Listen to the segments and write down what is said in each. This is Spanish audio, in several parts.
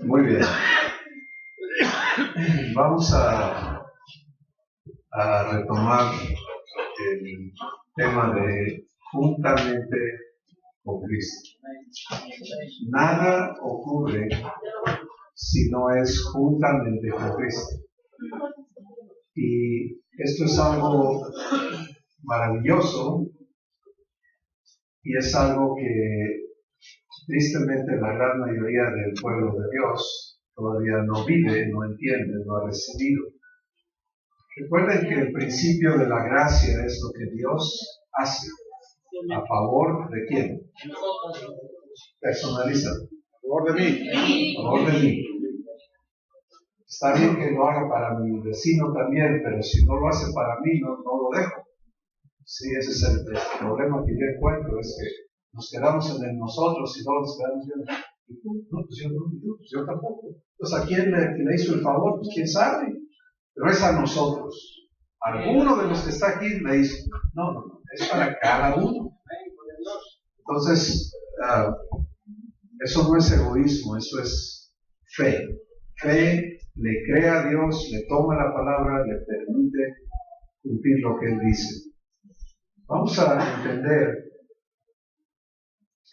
Muy bien. Vamos a retomar el tema de juntamente con Cristo. Nada ocurre si no es juntamente con Cristo. Y esto es algo maravilloso y es algo que tristemente la gran mayoría del pueblo de Dios todavía no vive, no entiende, no ha recibido. Recuerden que el principio de la gracia es lo que Dios hace. ¿A favor de quién? Personaliza. A favor de mí. A favor de mí. Está bien que lo haga para mi vecino también, pero si no lo hace para mí, no lo dejo. Sí, ese es el problema que yo encuentro, es que nos quedamos en el nosotros y no nos quedamos viendo. ¿Y tú? No, pues yo no, pues yo tampoco. Entonces, ¿a quién le hizo el favor? Pues quién sabe. Pero es a nosotros. Alguno de los que está aquí le hizo. No, es para cada uno. Entonces, eso no es egoísmo, eso es fe. Fe le cree a Dios, le toma la palabra, le permite cumplir lo que Él dice. Vamos a entender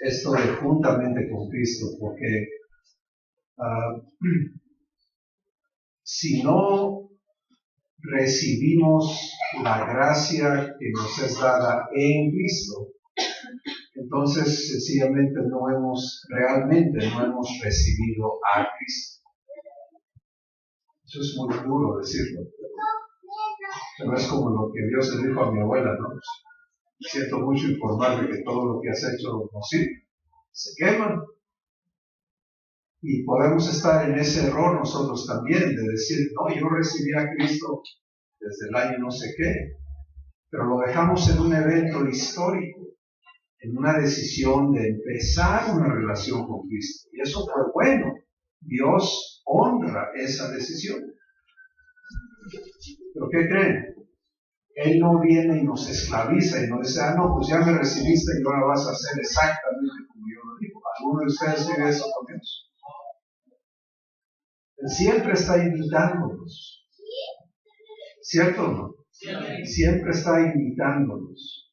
esto de juntamente con Cristo, porque si no recibimos la gracia que nos es dada en Cristo, entonces sencillamente realmente no hemos recibido a Cristo. Eso es muy duro decirlo, pero es como lo que Dios le dijo a mi abuela, ¿no? Siento mucho informarme que todo lo que has hecho no sirve, se quema. Y podemos estar en ese error nosotros también, de decir, no, yo recibí a Cristo desde el año no sé qué, pero lo dejamos en un evento histórico, en una decisión de empezar una relación con Cristo. Y eso fue bueno. Dios honra esa decisión. ¿Pero qué creen? Él no viene y nos esclaviza y nos dice, no, pues ya me recibiste y ahora vas a hacer exactamente como yo lo digo. ¿Alguno de ustedes vive eso con Dios? Él siempre está invitándonos. ¿Cierto o no? Siempre está invitándonos.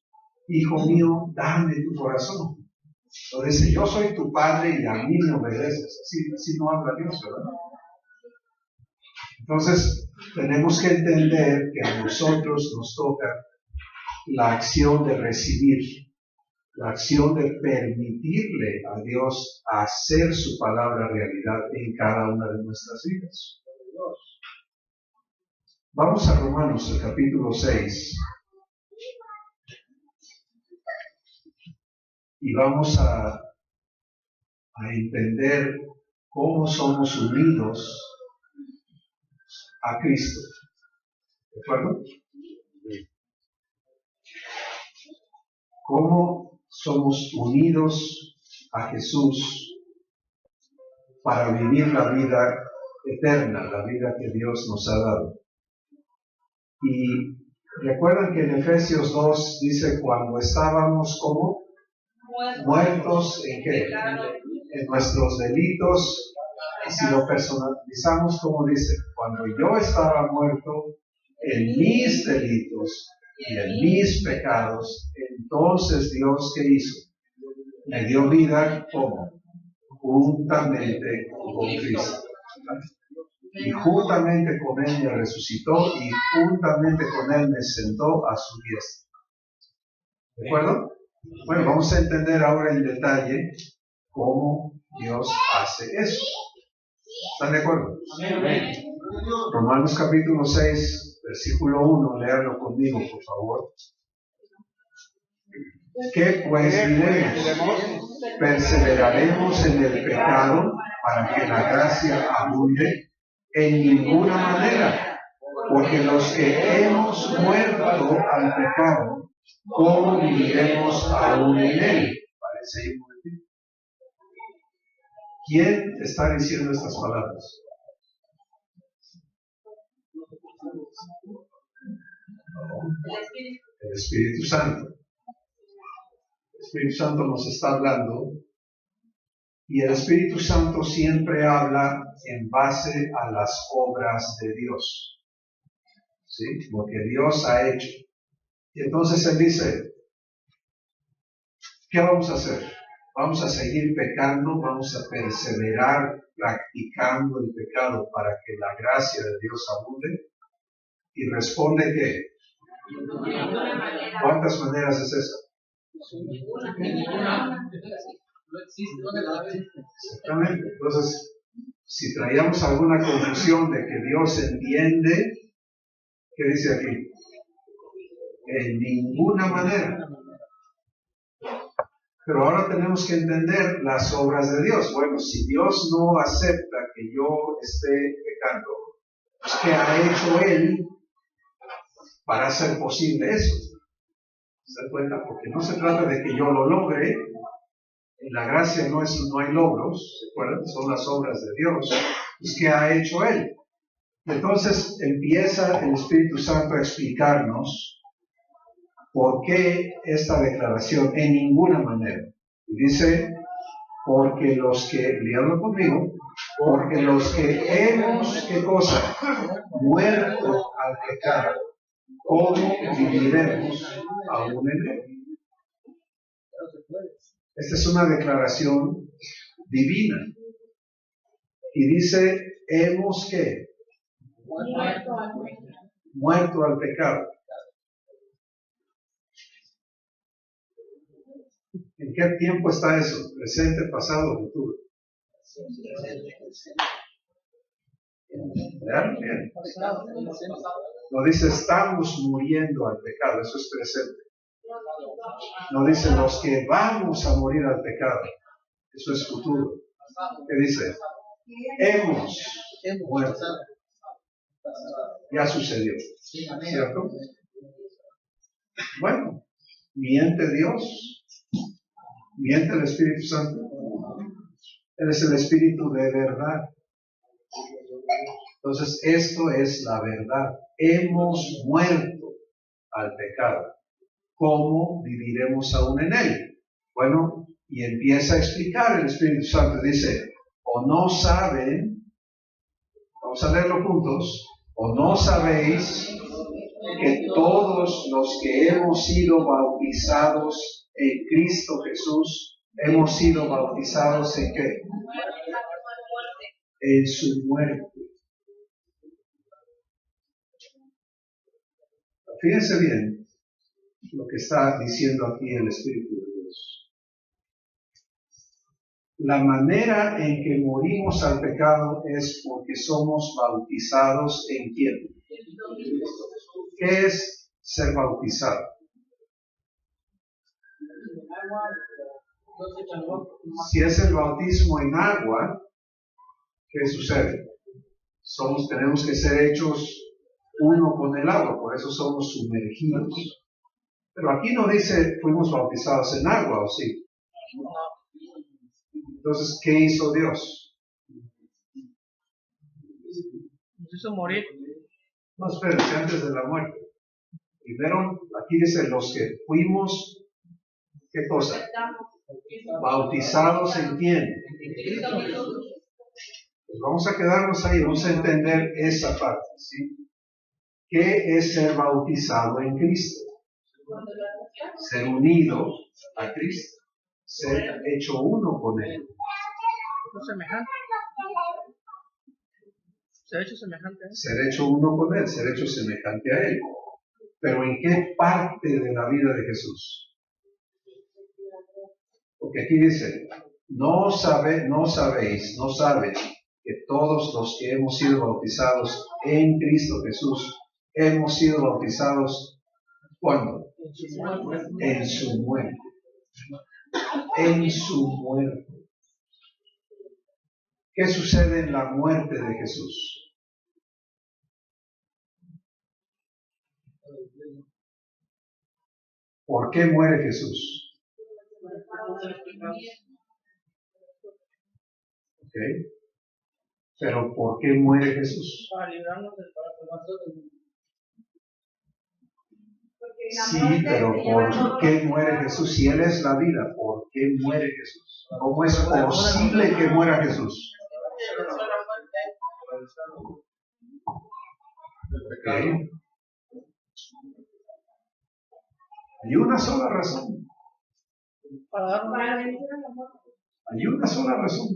Hijo mío, dame tu corazón. Lo dice, yo soy tu padre y a mí me obedeces. Así no habla Dios, ¿verdad? Entonces, tenemos que entender que a nosotros nos toca la acción de recibir, la acción de permitirle a Dios hacer su palabra realidad en cada una de nuestras vidas. Vamos a Romanos, el capítulo 6. Y vamos a entender cómo somos unidos a Cristo. ¿De acuerdo? Cómo somos unidos a Jesús para vivir la vida eterna, la vida que Dios nos ha dado. Y recuerdan que en Efesios 2 dice, cuando estábamos como muertos ¿en qué? En nuestros delitos. Y si lo personalizamos, como dice, cuando yo estaba muerto en mis delitos y en mis pecados, entonces Dios, ¿qué hizo? Me dio vida, ¿cómo? Juntamente con Cristo. Y juntamente con Él me resucitó y juntamente con Él me sentó a su diestra. ¿De acuerdo? Bueno, vamos a entender ahora en detalle cómo Dios hace eso. ¿Están de acuerdo? Amén. Romanos capítulo 6, versículo 1, léanlo conmigo, por favor. ¿Qué pues diremos? ¿Perseveraremos en el pecado para que la gracia abunde? En ninguna manera, porque los que hemos muerto al pecado, ¿cómo viviremos aún en él? Parece inútil. ¿Quién está diciendo estas palabras? El Espíritu Santo. El Espíritu Santo nos está hablando Y el Espíritu Santo siempre habla en base a las obras de Dios, ¿sí? Lo que Dios ha hecho. Y entonces Él dice, ¿qué vamos a hacer? ¿Vamos a seguir pecando? ¿Vamos a perseverar practicando el pecado para que la gracia de Dios abunde? Y responde que, ¿cuántas maneras es esa? Exactamente. Entonces, si traíamos alguna confusión de que Dios entiende, ¿qué dice aquí? En ninguna manera. Pero ahora tenemos que entender las obras de Dios. Bueno, si Dios no acepta que yo esté pecando, pues ¿qué ha hecho Él para hacer posible eso? ¿Se dan cuenta? Porque no se trata de que yo lo logre. En la gracia no hay logros, ¿se acuerdan? Son las obras de Dios. Pues ¿qué ha hecho Él? Entonces empieza el Espíritu Santo a explicarnos por qué esta declaración en ninguna manera. Y dice, porque los que, leanlo conmigo, porque los que hemos, ¿qué cosa? Muerto al pecado, ¿cómo viviremos aún en él? Esta es una declaración divina. Y dice, hemos ¿qué? Muerto al pecado. ¿En qué tiempo está eso? ¿Presente, pasado, futuro? ¿Vean? Bien. No dice estamos muriendo al pecado, eso es presente. No dice los que vamos a morir al pecado, eso es futuro. ¿Qué dice? Hemos muerto. Ya sucedió, ¿cierto? Bueno, ¿miente Dios? ¿Miente el Espíritu Santo? Él es el Espíritu de verdad. Entonces, esto es la verdad. Hemos muerto al pecado. ¿Cómo viviremos aún en él? Bueno, y empieza a explicar el Espíritu Santo. Dice, o no saben, vamos a leerlo juntos, o no sabéis que todos los que hemos sido bautizados en Cristo Jesús, hemos sido bautizados ¿en qué? En su muerte. Fíjense bien lo que está diciendo aquí el Espíritu de Dios. La manera en que morimos al pecado es porque somos bautizados ¿en quién? ¿Qué es ser bautizado? Si es el bautismo en agua, ¿qué sucede? Tenemos que ser hechos uno con el agua, por eso somos sumergidos. Pero aquí no dice fuimos bautizados en agua, ¿o sí? Entonces, ¿qué hizo Dios? Nos hizo morir. No, espérense, antes de la muerte. Primero, aquí dice los que fuimos, ¿qué cosa? Bautizados ¿en quién? Pues vamos a quedarnos ahí, vamos a entender esa parte, ¿sí? ¿Qué es ser bautizado en Cristo? Ser unido a Cristo, ser hecho uno con Él. Semejante. Ser hecho semejante a Él. Ser hecho uno con Él, ser hecho semejante a Él. Pero ¿en qué parte de la vida de Jesús? Porque aquí dice, no sabéis que todos los que hemos sido bautizados en Cristo Jesús, hemos sido bautizados, ¿cuándo? En su muerte. En su muerte. ¿Qué sucede en la muerte de Jesús? ¿Por qué muere Jesús? ¿Ok? Pero ¿por qué muere Jesús? Para librarnos del pecado. Sí, pero ¿por qué muere Jesús? Si Él es la vida, ¿por qué muere Jesús? ¿Cómo es posible que muera Jesús? Okay. Hay una sola razón. Hay una sola razón.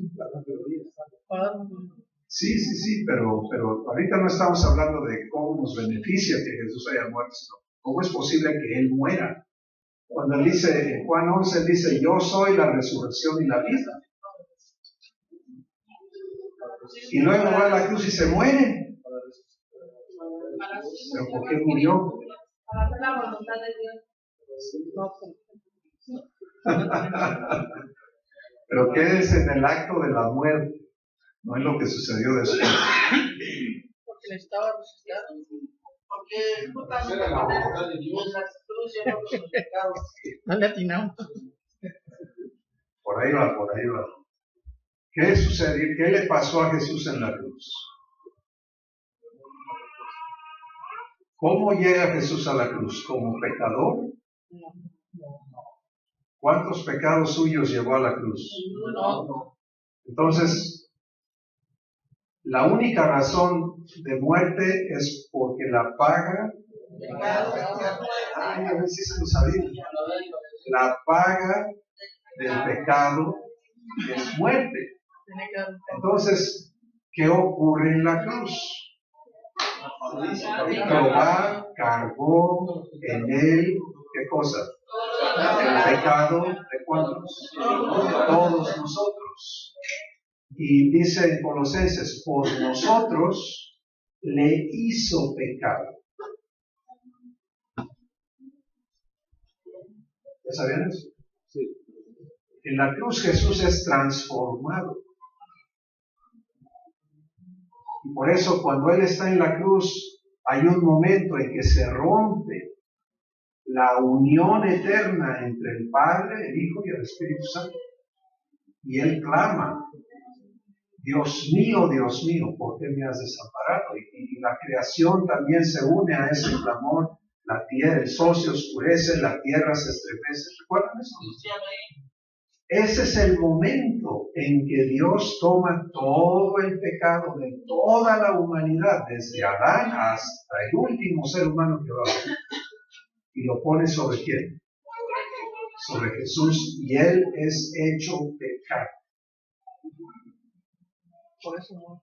Sí, pero ahorita no estamos hablando de cómo nos beneficia que Jesús haya muerto, sino cómo es posible que Él muera. Cuando Él dice, en Juan 11, Él dice, yo soy la resurrección y la vida. Y luego va a la cruz y se muere. ¿Pero por qué murió? Para hacer la voluntad de Dios. Pero quédese en el acto de la muerte, no en lo que sucedió después. Porque le estaba resucitando. Porque justamente la voluntad de Dios, la cruz lleva los pecados. No le atinamos. Por ahí va. ¿Qué sucedió? ¿Qué le pasó a Jesús en la cruz? ¿Cómo llega Jesús a la cruz? ¿Como pecador? ¿Cuántos pecados suyos llevó a la cruz? Entonces, la única razón de muerte es porque la paga. Ay, a ver si se lo sabía. La paga del pecado es muerte. Entonces, ¿qué ocurre en la cruz? Jehová cargó en él, ¿qué cosa? El pecado de cuántos? Todos nosotros. Y dice en Colosenses, por nosotros le hizo pecado. ¿Ya sabían eso? Sí. En la cruz Jesús es transformado. Y por eso cuando Él está en la cruz, hay un momento en que se rompe la unión eterna entre el Padre, el Hijo y el Espíritu Santo. Y Él clama, Dios mío, ¿por qué me has desamparado? Y la creación también se une a ese clamor. La tierra, el sol se oscurece, la tierra se estremece. ¿Recuerdan eso? Ese es el momento en que Dios toma todo el pecado de toda la humanidad, desde Adán hasta el último ser humano que va a haber, y lo pone sobre quién? Sobre Jesús, y Él es hecho pecado. Por eso no.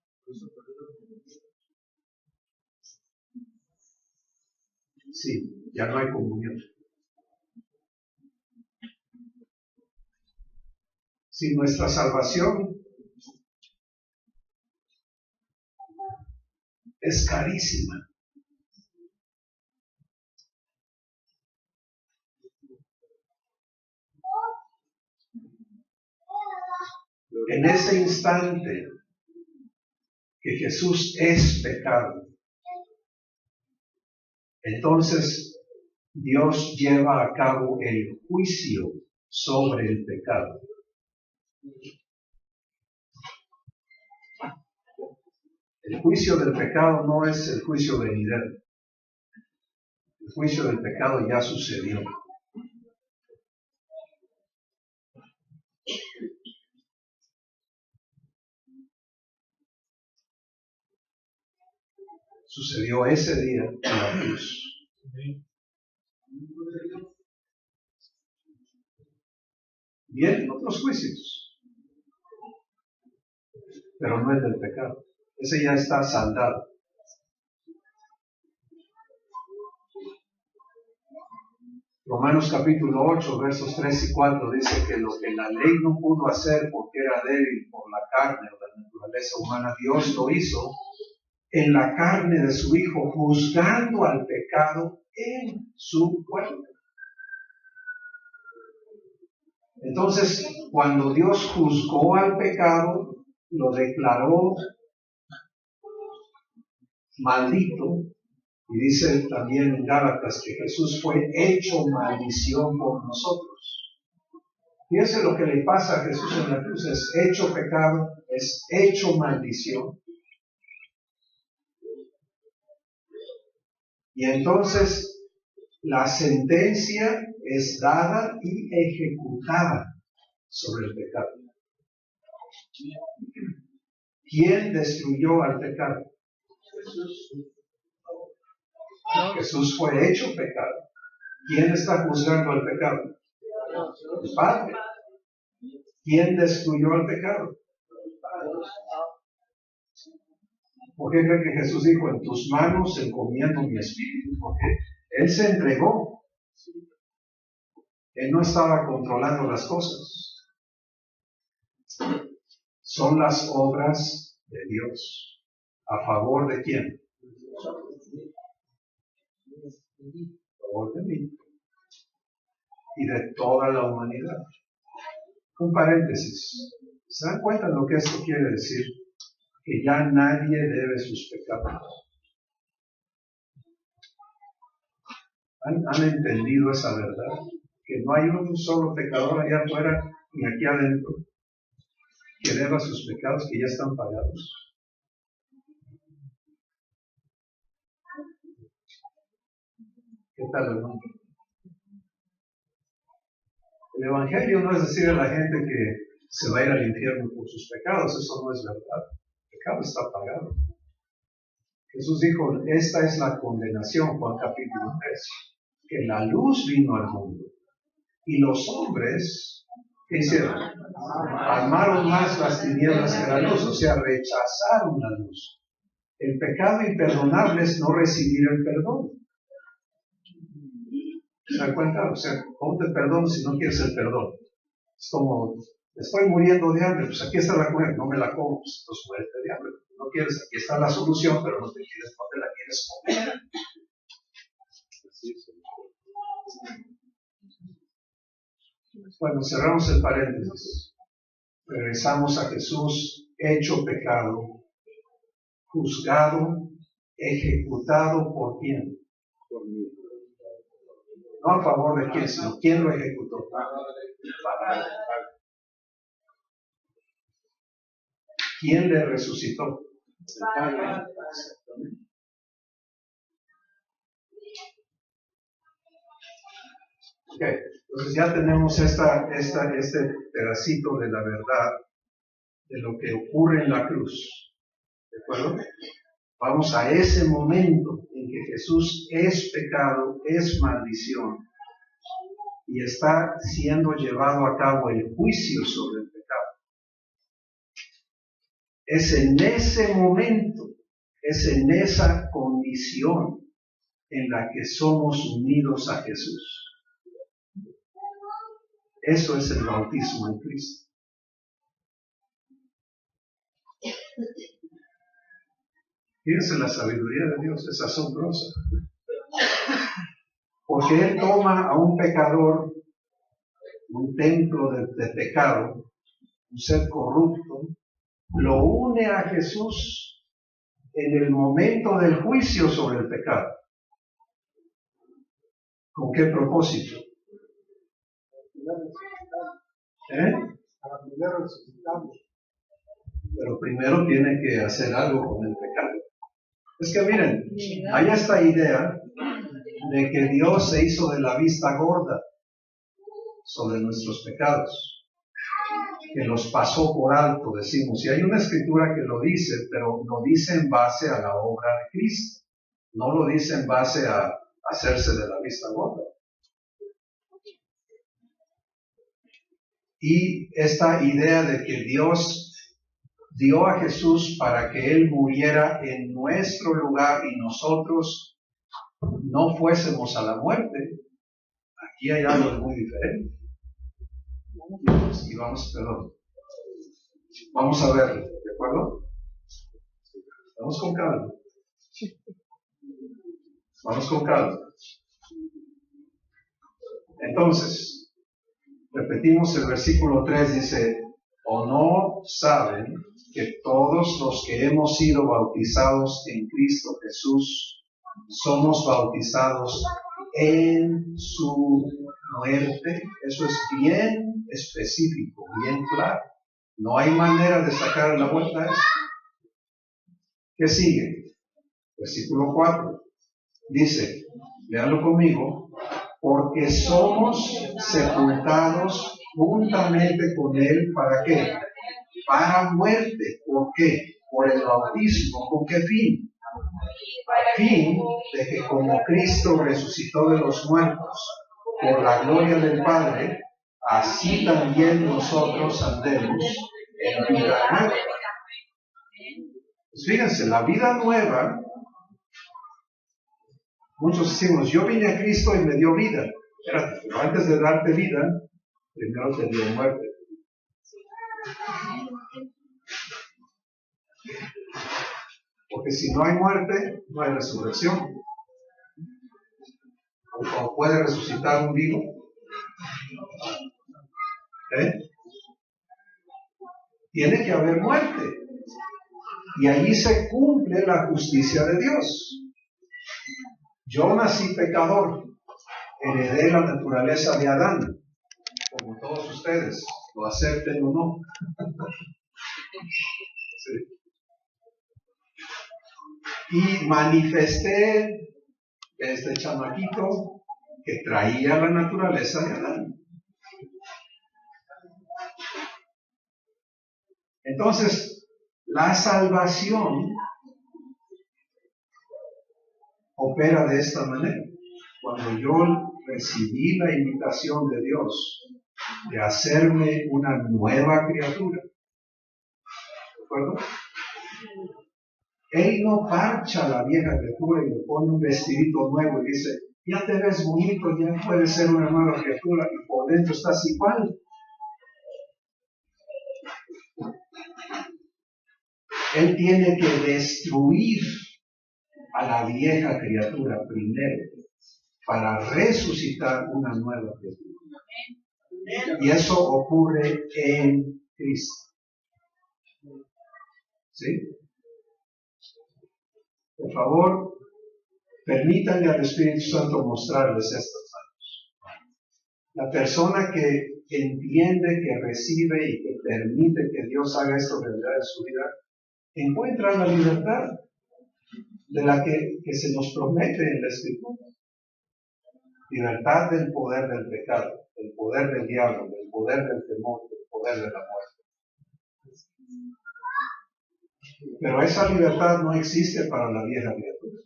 Sí, ya no hay comunión. Si nuestra salvación es carísima. En ese instante que Jesús es pecado, entonces Dios lleva a cabo el juicio sobre el pecado. El juicio del pecado no es el juicio venidero. El juicio del pecado ya sucedió. Sucedió ese día en la cruz. Vienen otros juicios, pero no es del pecado. Ese ya está saldado. Romanos capítulo 8, versos 3 y 4 dice que lo que la ley no pudo hacer porque era débil por la carne o la naturaleza humana, Dios lo hizo en la carne de su Hijo, juzgando al pecado en su cuerpo. Entonces, cuando Dios juzgó al pecado, lo declaró maldito, y dice también en Gálatas que Jesús fue hecho maldición por nosotros. Fíjense lo que le pasa a Jesús en la cruz, es hecho pecado, es hecho maldición. Y entonces La sentencia es dada y ejecutada sobre el pecado. ¿Quién destruyó al pecado? Jesús fue hecho pecado. ¿Quién está juzgando al pecado? El Padre. ¿Quién destruyó al pecado? ¿Por qué cree que Jesús dijo, en tus manos encomiendo mi espíritu? Porque Él se entregó. Él no estaba controlando las cosas. Son las obras de Dios. ¿A favor de quién? A favor de mí. Y de toda la humanidad. Un paréntesis. ¿Se dan cuenta de lo que esto quiere decir? Que ya nadie debe sus pecados. ¿Han entendido esa verdad? Que no hay un solo pecador allá afuera ni aquí adentro que deba sus pecados, que ya están pagados. ¿Qué tal, hermano? El Evangelio no es decir a la gente que se va a ir al infierno por sus pecados. Eso no es verdad. El pecado está pagado. Jesús dijo, esta es la condenación, Juan capítulo 3, que la luz vino al mundo. Y los hombres, ¿qué hicieron? Amaron más las tinieblas que la luz, o sea, rechazaron la luz. El pecado imperdonable es no recibir el perdón. ¿Se dan cuenta? O sea, ¿cómo te perdono si no quieres el perdón? Es como, estoy muriendo de hambre, pues aquí está la comida, no me la como, pues entonces muérete de hambre. No quieres, aquí está la solución, pero no te la quieres comer. Bueno, cerramos el paréntesis. Regresamos a Jesús, hecho pecado, juzgado, ejecutado por quién. Por mí. No a favor de quién, sino quién lo ejecutó. ¿Quién le resucitó? Ok, entonces ya tenemos este pedacito de la verdad de lo que ocurre en la cruz. ¿De acuerdo? Vamos a ese momento en que Jesús es pecado, es maldición y está siendo llevado a cabo el juicio sobre el pecado. Es en ese momento, es en esa condición en la que somos unidos a Jesús. Eso es el bautismo en Cristo. Fíjense, la sabiduría de Dios es asombrosa. Porque Él toma a un pecador, un templo de pecado, un ser corrupto, lo une a Jesús en el momento del juicio sobre el pecado. ¿Con qué propósito? Pero primero tiene que hacer algo con el pecado. Es que miren, hay esta idea de que Dios se hizo de la vista gorda sobre nuestros pecados, que los pasó por alto, decimos. Y hay una escritura que lo dice, pero lo dice en base a la obra de Cristo. No lo dice en base a hacerse de la vista gorda. Y esta idea de que Dios dio a Jesús para que Él muriera en nuestro lugar y nosotros no fuésemos a la muerte, aquí hay algo muy diferente. Y vamos a verlo, ¿de acuerdo? Vamos con calma. Vamos con calma. Entonces, repetimos el versículo 3, dice, ¿o no saben que todos los que hemos sido bautizados en Cristo Jesús, somos bautizados en su muerte? Eso es bien específico, bien claro. No hay manera de sacar la vuelta a eso. ¿Qué sigue? Versículo 4. Dice, léanlo conmigo, porque somos sepultados juntamente con Él, ¿para qué? Para muerte. ¿Por qué? Por el bautismo. ¿Con qué fin? A fin de que como Cristo resucitó de los muertos por la gloria del Padre, así también nosotros andemos en vida nueva. Pues fíjense, la vida nueva, muchos decimos, yo vine a Cristo y me dio vida. Espérate, pero antes de darte vida, primero te dio muerte. Porque si no hay muerte, no hay resurrección. ¿O puede resucitar un vivo? Tiene que haber muerte. Y allí se cumple la justicia de Dios. Yo nací pecador, heredé la naturaleza de Adán, como todos ustedes, lo acepten o no. Sí. Y manifesté este chamaquito que traía la naturaleza de Adán. Entonces, la salvación opera de esta manera. Cuando yo recibí la invitación de Dios de hacerme una nueva criatura, ¿de acuerdo? Él no parcha a la vieja criatura y le pone un vestidito nuevo y dice, ya te ves bonito, ya puedes ser una nueva criatura, y por dentro estás igual. Él tiene que destruir a la vieja criatura primero para resucitar una nueva criatura. Y eso ocurre en Cristo. ¿Sí? Por favor, permítanle al Espíritu Santo mostrarles estas cosas. La persona que entiende, que recibe y que permite que Dios haga esto realidad en su vida, encuentra la libertad de la que se nos promete en la Escritura. Libertad del poder del pecado, del poder del diablo, del poder del temor, del poder de la muerte. Pero esa libertad no existe para la vieja criatura.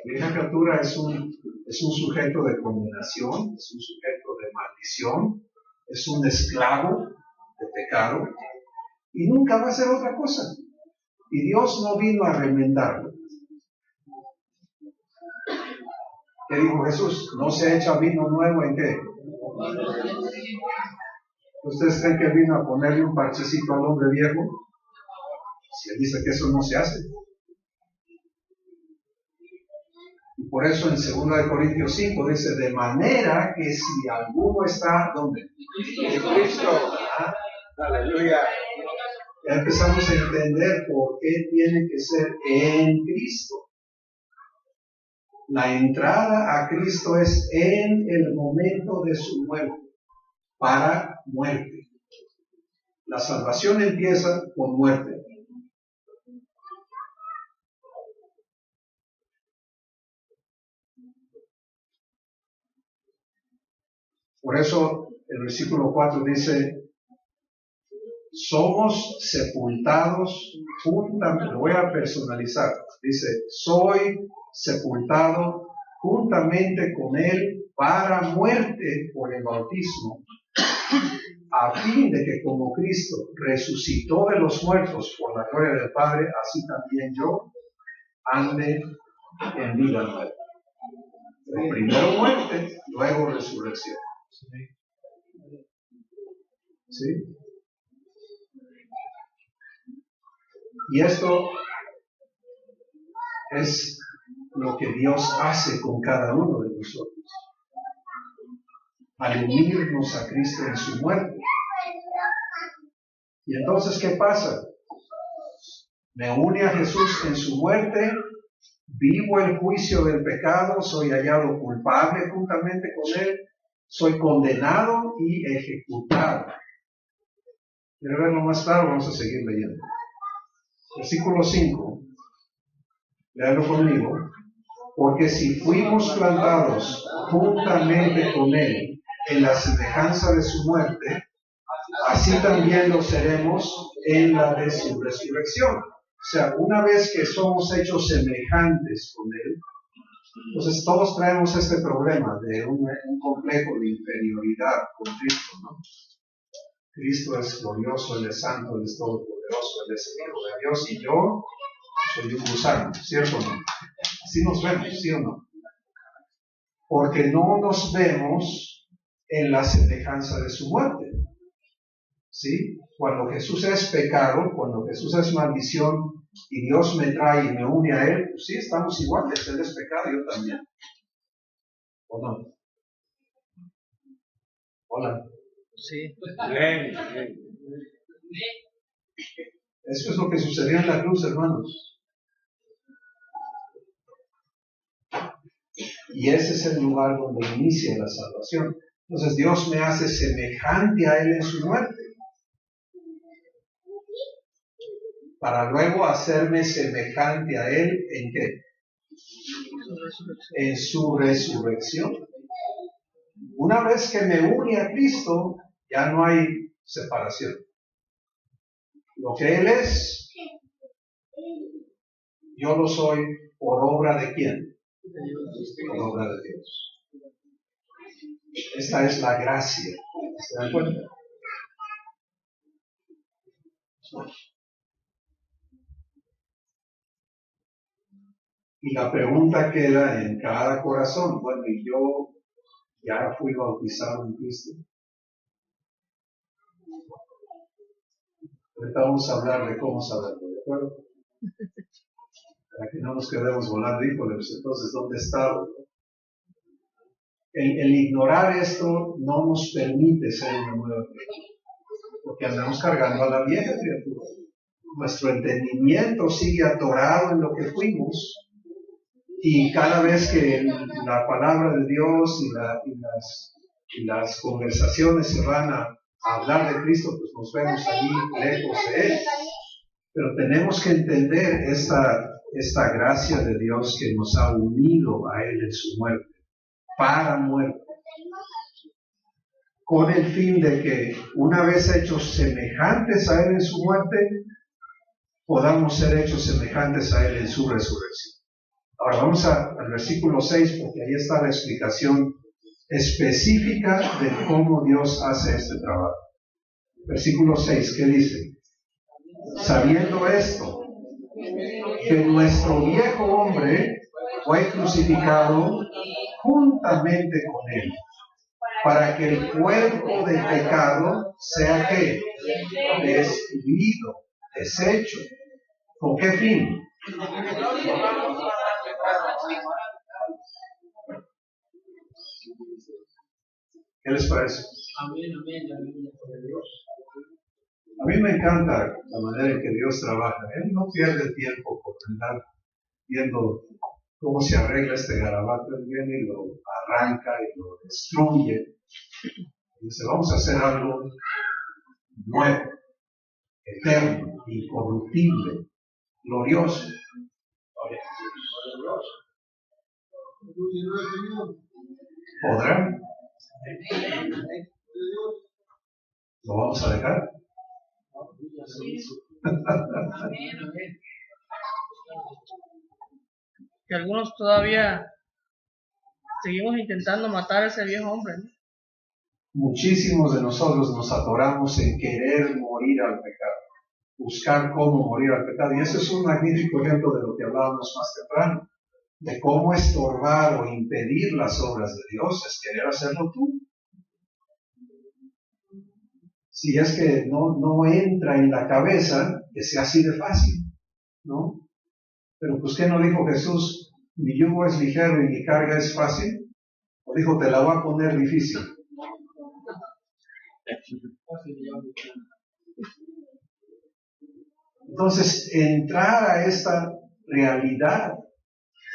La vieja criatura es un sujeto de condenación, es un sujeto de maldición, es un esclavo de pecado y nunca va a ser otra cosa. Y Dios no vino a remendarlo. ¿Qué dijo Jesús? ¿No se echa vino nuevo en qué? ¿Ustedes creen que vino a ponerle un parchecito al hombre viejo? Si él dice que eso no se hace. Y por eso en 2 Corintios 5 dice, de manera que si alguno está, ¿dónde? En Cristo. Aleluya. Ya empezamos a entender por qué tiene que ser en Cristo. La entrada a Cristo es en el momento de su muerte, para muerte. La salvación empieza con muerte. Por eso el versículo 4 dice, somos sepultados juntamente, lo voy a personalizar, dice, soy sepultado juntamente con Él para muerte por el bautismo, a fin de que como Cristo resucitó de los muertos por la gloria del Padre, así también yo ande en vida nueva. Pero primero muerte, luego resurrección. ¿Sí? Y esto es lo que Dios hace con cada uno de nosotros. Al unirnos a Cristo en su muerte. Y entonces, ¿qué pasa? Me une a Jesús en su muerte, vivo el juicio del pecado, soy hallado culpable juntamente con Él, soy condenado y ejecutado. ¿Quiere verlo más claro? Vamos a seguir leyendo. Versículo 5. Léalo conmigo. Porque si fuimos plantados juntamente con Él en la semejanza de su muerte, así también lo seremos en la de su resurrección. O sea, una vez que somos hechos semejantes con Él, entonces todos traemos este problema de un complejo de inferioridad con Cristo, ¿no? Cristo es glorioso, Él es santo, Él es todopoderoso, Él es el Hijo de Dios, y yo soy un gusano, ¿cierto o no? Así nos vemos, ¿sí o no? Porque no nos vemos en la semejanza de su muerte, ¿sí? Cuando Jesús es pecado, cuando Jesús es maldición, y Dios me trae y me une a Él, pues sí, estamos iguales, Él es pecado, yo también. ¿O no? Hola. Sí. Eso es lo que sucedió en la cruz, hermanos. Y ese es el lugar donde inicia la salvación. Entonces Dios me hace semejante a Él en su muerte, para luego hacerme semejante a Él ¿en qué? En su resurrección. Una vez que me une a Cristo, ya no hay separación. Lo que Él es, yo lo soy por obra de ¿quién? Por obra de Dios. Esta es la gracia. ¿Se dan cuenta? Y la pregunta queda en cada corazón. Bueno, y yo ya fui bautizado en Cristo. Ahorita vamos a hablar de cómo saberlo, ¿de acuerdo? Para que no nos quedemos volando, híjole, pues entonces, ¿dónde está? El ignorar esto no nos permite ser una nueva criatura, porque andamos cargando a la vieja criatura. Nuestro entendimiento sigue atorado en lo que fuimos, y cada vez que la palabra de Dios y las conversaciones se van a hablar de Cristo, pues nos vemos allí lejos de Él. Pero tenemos que entender esta gracia de Dios que nos ha unido a Él en su muerte, para muerte, con el fin de que una vez hechos semejantes a Él en su muerte, podamos ser hechos semejantes a Él en su resurrección. Ahora vamos al versículo 6, porque ahí está la explicación específica de cómo Dios hace este trabajo. Versículo 6, ¿qué dice? Sabiendo esto, que nuestro viejo hombre fue crucificado juntamente con Él, para que el cuerpo del pecado sea ¿qué? Destruido, deshecho. ¿Con qué fin? ¿Qué les parece? A mí me encanta la manera en que Dios trabaja. Él no pierde el tiempo por andar viendo cómo se arregla este garabato. Él viene y lo arranca y lo destruye. Y dice, vamos a hacer algo nuevo, eterno, incorruptible, glorioso. ¿Podrán? ¿Lo vamos a dejar? Que algunos todavía seguimos intentando matar a ese viejo hombre, ¿no? Muchísimos de nosotros nos atoramos en querer morir al pecado, buscar cómo morir al pecado. Y eso es un magnífico ejemplo de lo que hablábamos más temprano, de cómo estorbar o impedir las obras de Dios, es querer hacerlo tú. Si es que no entra en la cabeza que sea así de fácil, ¿no? Pero pues, ¿qué no dijo Jesús? Mi yugo es ligero y mi carga es fácil. O dijo, te la voy a poner difícil. Entonces, entrar a esta realidad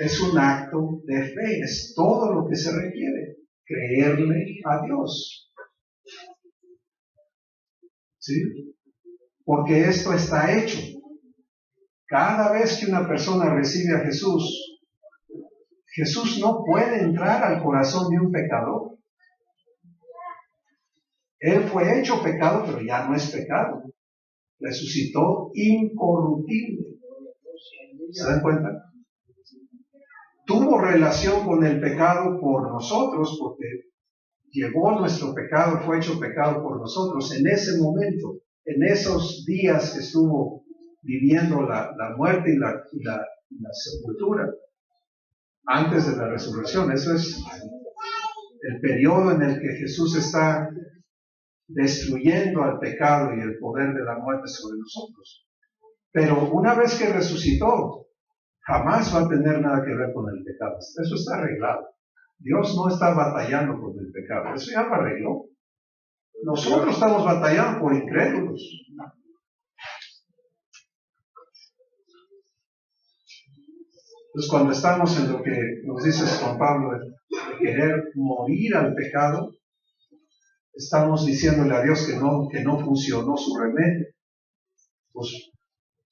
es un acto de fe, es todo lo que se requiere, creerle a Dios. ¿Sí? Porque esto está hecho. Cada vez que una persona recibe a Jesús, Jesús no puede entrar al corazón de un pecador. Él fue hecho pecado, pero ya no es pecado. Resucitó incorruptible. ¿Se dan cuenta? Tuvo relación con el pecado por nosotros, porque llevó nuestro pecado, fue hecho pecado por nosotros en ese momento, en esos días que estuvo viviendo la muerte y la sepultura, antes de la resurrección. Eso es el periodo en el que Jesús está destruyendo al pecado y el poder de la muerte sobre nosotros. Pero una vez que resucitó, jamás va a tener nada que ver con el pecado. Eso está arreglado. Dios no está batallando con el pecado. Eso ya lo arregló. Nosotros estamos batallando por incrédulos. Entonces, cuando estamos en lo que nos dice Juan Pablo de querer morir al pecado, estamos diciéndole a Dios que no funcionó su remedio. Pues,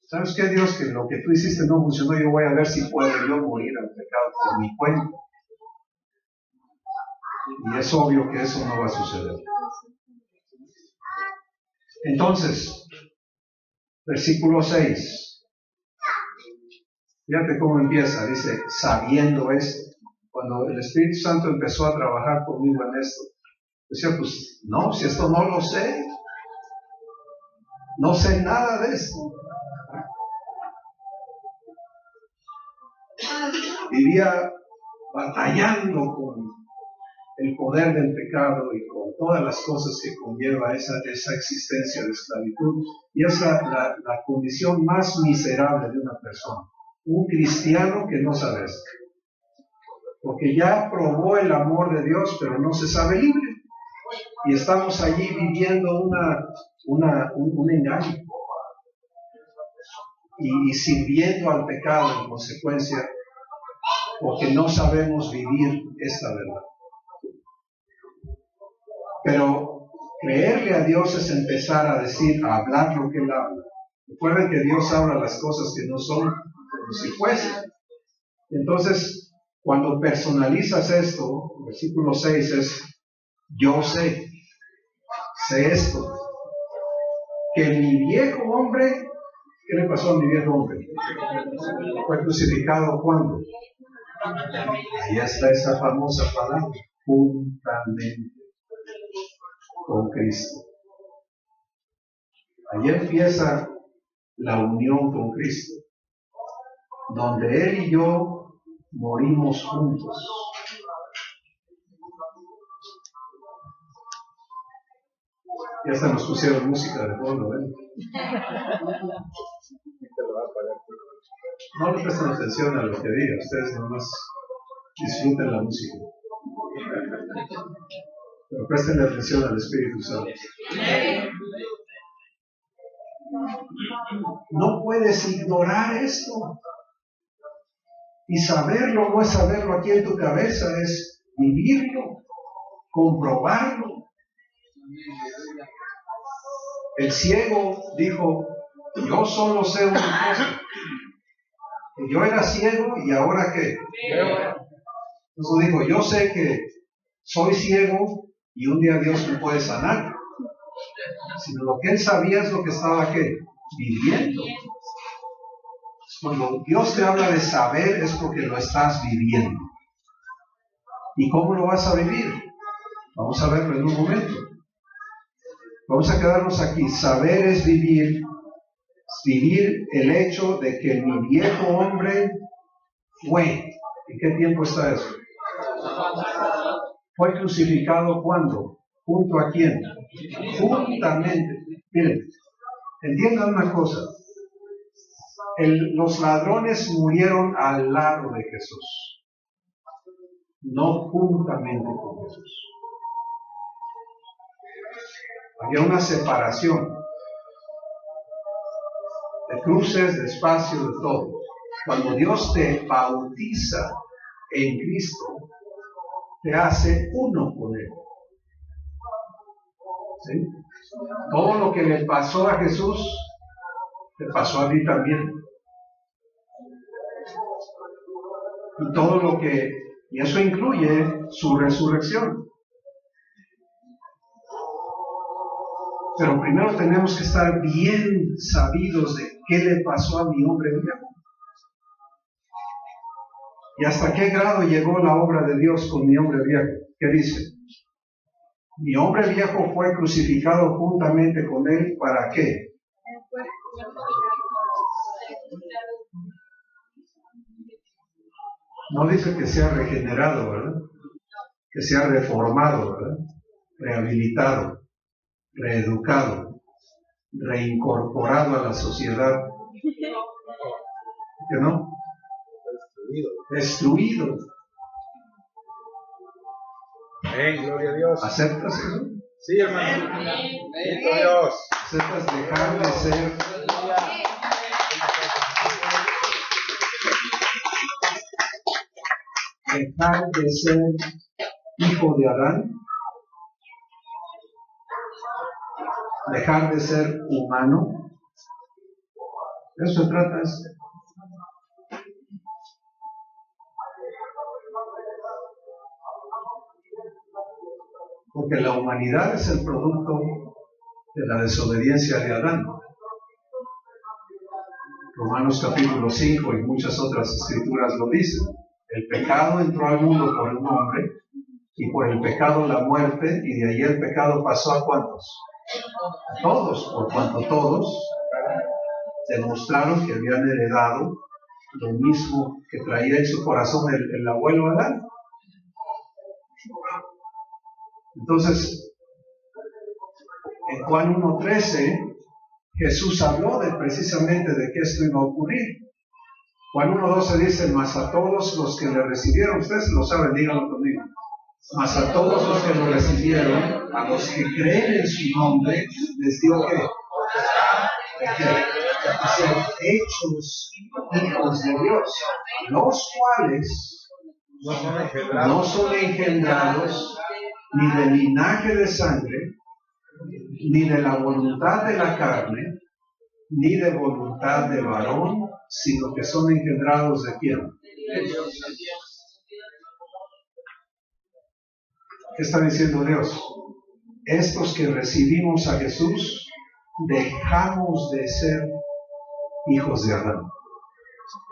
¿sabes qué, Dios? Que lo que tú hiciste no funcionó. Yo voy a ver si puedo yo morir al pecado por mi cuenta. Y es obvio que eso no va a suceder. Entonces, versículo 6. Fíjate cómo empieza. Dice, sabiendo esto. Cuando el Espíritu Santo empezó a trabajar conmigo en esto, decía, pues, no, si esto no lo sé. No sé nada de esto. Vivía batallando con el poder del pecado y con todas las cosas que conlleva esa existencia de esclavitud, y esa la condición más miserable de una persona, un cristiano que no sabe esto, porque ya probó el amor de Dios, pero no se sabe libre, y estamos allí viviendo un engaño y sirviendo al pecado en consecuencia, porque no sabemos vivir esta verdad. Pero creerle a Dios es empezar a hablar lo que Él habla. Recuerden que Dios habla las cosas que no son como si fuesen. Entonces, cuando personalizas esto, el versículo 6 es, yo sé esto, que mi viejo hombre, ¿qué le pasó a mi viejo hombre? Fue crucificado ¿cuándo? Ahí está esa famosa palabra, juntamente con Cristo. Ahí empieza la unión con Cristo, donde Él y yo morimos juntos. Ya hasta nos pusieron música de fondo, ¿eh? No le presten atención a lo que diga, ustedes nomás disfruten la música. Pero presten atención al Espíritu Santo. No puedes ignorar esto. Y saberlo no es saberlo aquí en tu cabeza, es vivirlo, comprobarlo. El ciego dijo, yo solo sé una cosa. Que yo era ciego y ahora ¿qué? Entonces dijo, yo sé que soy ciego y un día Dios me puede sanar. Sino lo que él sabía es lo que estaba ¿qué? Viviendo. Cuando Dios te habla de saber es porque lo estás viviendo. ¿Y cómo lo vas a vivir? Vamos a verlo en un momento. Vamos a quedarnos aquí. Saber es vivir el hecho de que mi viejo hombre fue. ¿En qué tiempo está eso? Fue crucificado ¿cuándo? ¿Junto a quién? Juntamente. Miren, entiendan una cosa. Los ladrones murieron al lado de Jesús, no juntamente con Jesús. Había una separación de cruces, de espacio, de todo. Cuando Dios te bautiza en Cristo, te hace uno con Él. ¿Sí? Todo lo que le pasó a Jesús, te pasó a ti también. Y todo lo que, y eso incluye su resurrección. Pero primero tenemos que estar bien sabidos de qué le pasó a mi hombre viejo. ¿Y hasta qué grado llegó la obra de Dios con mi hombre viejo? ¿Qué dice? Mi hombre viejo fue crucificado juntamente con él, ¿para qué? No dice que sea regenerado, ¿verdad? Que sea reformado, ¿verdad? Rehabilitado, reeducado, reincorporado a la sociedad. ¿Qué no? Destruido. Amén, gloria a Dios. ¿Aceptas eso? Sí, hermano. Bendito Dios. ¿Aceptas dejar de ser hijo de Adán? ¿Dejar de ser humano? De eso se trata esto. Porque la humanidad es el producto de la desobediencia de Adán. Romanos capítulo 5 y muchas otras escrituras lo dicen. El pecado entró al mundo por un hombre, y por el pecado la muerte, y de ahí el pecado pasó ¿a cuántos? A todos, por cuanto todos demostraron que habían heredado lo mismo que traía en su corazón el abuelo Adán. Entonces, en Juan 1:13, Jesús habló precisamente de que esto iba a ocurrir. Juan 1:12 dice, mas a todos los que le recibieron, ustedes lo saben, díganlo conmigo, mas a todos los que lo recibieron, a los que creen en su nombre, les dio ¿qué? De ser hechos hijos de Dios, los cuales no son engendrados ni del linaje de sangre, ni de la voluntad de la carne, ni de voluntad de varón, sino que son engendrados ¿de quién? ¿Qué está diciendo Dios? Estos que recibimos a Jesús, dejamos de ser hijos de Adán.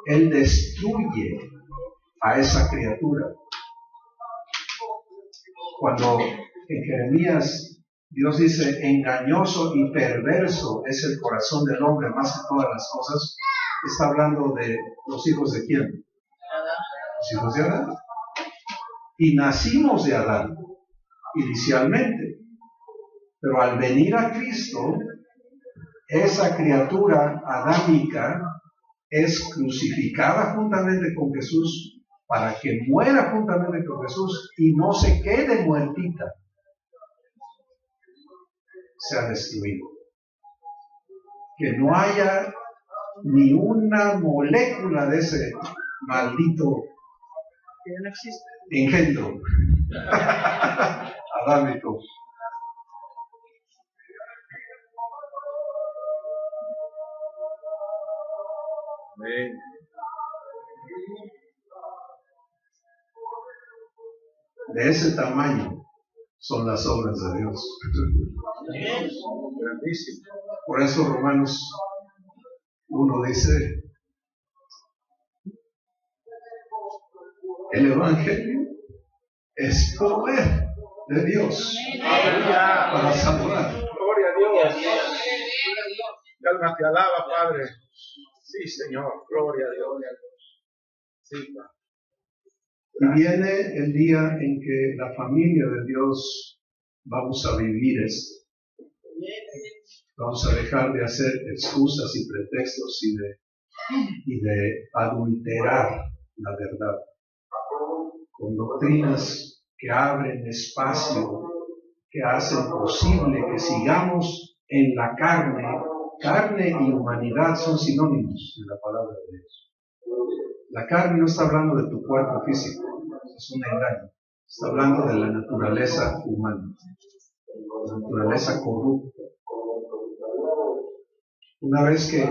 Él destruye a esa criatura. Cuando en Jeremías Dios dice, engañoso y perverso es el corazón del hombre más que todas las cosas, está hablando de los hijos de quién? Los hijos de Adán. Y nacimos de Adán, inicialmente. Pero al venir a Cristo, esa criatura adámica es crucificada juntamente con Jesús para que muera juntamente con Jesús y no se quede muertita, sea destruido. Que no haya ni una molécula de ese maldito engendro adámico. Amén. De ese tamaño son las obras de Dios. Grandísimo. Por eso Romanos 1 dice, el Evangelio es poder de Dios para salvar. Gloria a Dios. Mi alma te alaba, Padre. Sí, Señor. Gloria a Dios. Sí, Padre. Y viene el día en que la familia de Dios vamos a vivir esto. Vamos a dejar de hacer excusas y pretextos y de adulterar la verdad con doctrinas que abren espacio, que hacen posible que sigamos en la carne. Carne y humanidad son sinónimos en la palabra de Dios. La carne no está hablando de tu cuerpo físico, es un engaño. Está hablando de la naturaleza humana, la naturaleza corrupta. Una vez que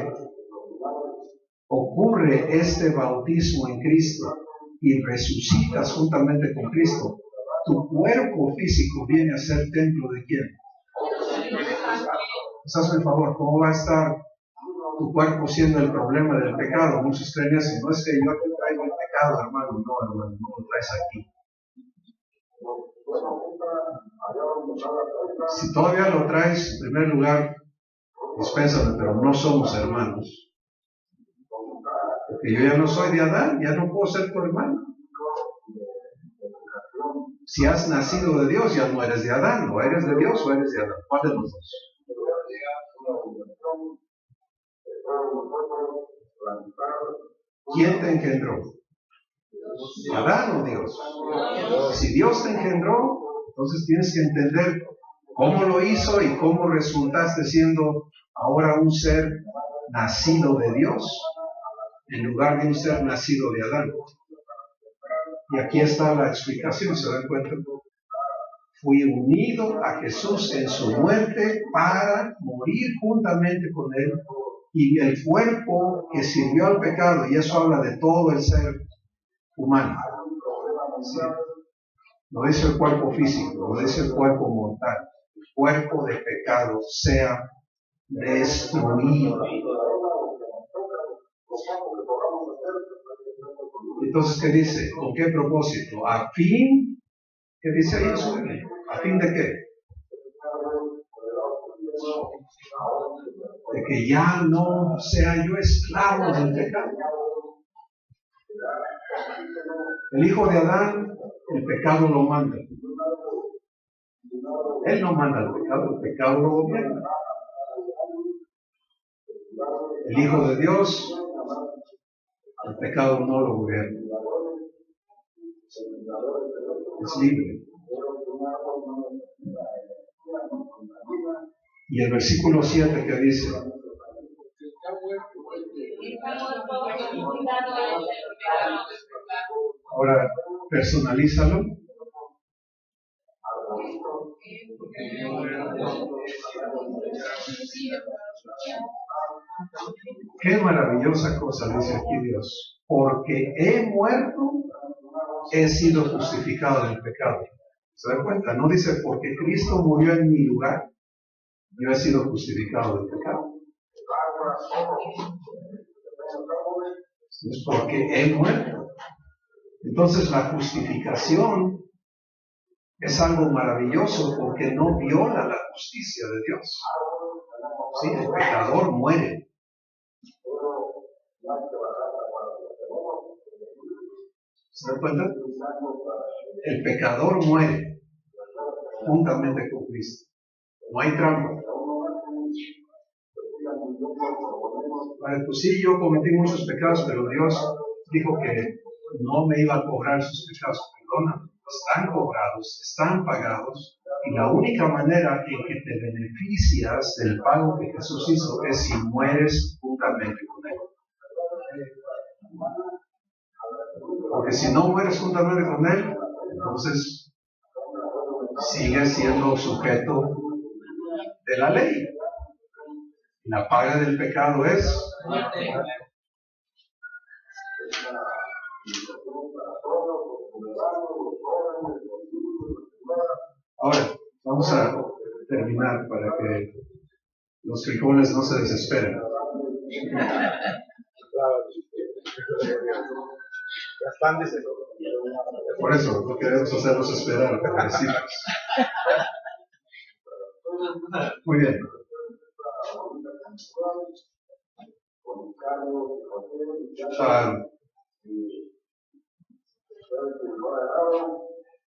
ocurre este bautismo en Cristo, y resucitas juntamente con Cristo, tu cuerpo físico viene a ser templo de ¿quién? Pues hazme el favor, ¿cómo va a estar tu cuerpo siendo el problema del pecado? Muchos creen eso. No es que yo te traigo el pecado, hermano. No, hermano, no lo traes aquí. Si todavía lo traes, en primer lugar, dispénsame, pero no somos hermanos. Porque yo ya no soy de Adán, ya no puedo ser tu hermano. Si has nacido de Dios, ya no eres de Adán. O eres de Dios o eres de Adán. ¿Cuál de los dos? ¿Quién te engendró? ¿Adán o Dios? Si Dios te engendró, entonces tienes que entender cómo lo hizo y cómo resultaste siendo ahora un ser nacido de Dios en lugar de un ser nacido de Adán. Y aquí está la explicación, ¿se dan cuenta? Fui unido a Jesús en su muerte para morir juntamente con Él, y el cuerpo que sirvió al pecado, y eso habla de todo el ser humano. ¿Sí? No dice el cuerpo físico, no dice el cuerpo mortal. El cuerpo de pecado sea destruido. Entonces, ¿qué dice? ¿Con qué propósito? A fin, ¿qué dice ahí en su Biblia? ¿A fin de qué? De que ya no sea yo esclavo del pecado. El hijo de Adán, el pecado lo manda. Él no manda el pecado lo gobierna. El hijo de Dios, el pecado no lo gobierna. Es libre. Y el versículo 7 que dice: ahora personalízalo. Qué maravillosa cosa dice aquí Dios. Porque he muerto, he sido justificado del pecado. ¿Se dan cuenta? No dice porque Cristo murió en mi lugar, yo he sido justificado del pecado. Es porque he muerto. Entonces la justificación es algo maravilloso porque no viola la justicia de Dios. ¿Sí? El pecador muere. ¿Se dan cuenta? El pecador muere juntamente con Cristo. No hay trampa. Vale, pues sí, yo cometí muchos pecados, pero Dios dijo que no me iba a cobrar sus pecados. Perdona, están cobrados, están pagados, y la única manera en que te beneficias del pago que Jesús hizo es si mueres juntamente con Él. Porque si no mueres juntamente con Él, entonces sigues siendo sujeto de la ley. La paga del pecado es muerte. Ahora, vamos a terminar para que los frijoles no se desesperen. Por eso, no queremos hacerlos esperar. Muy bien.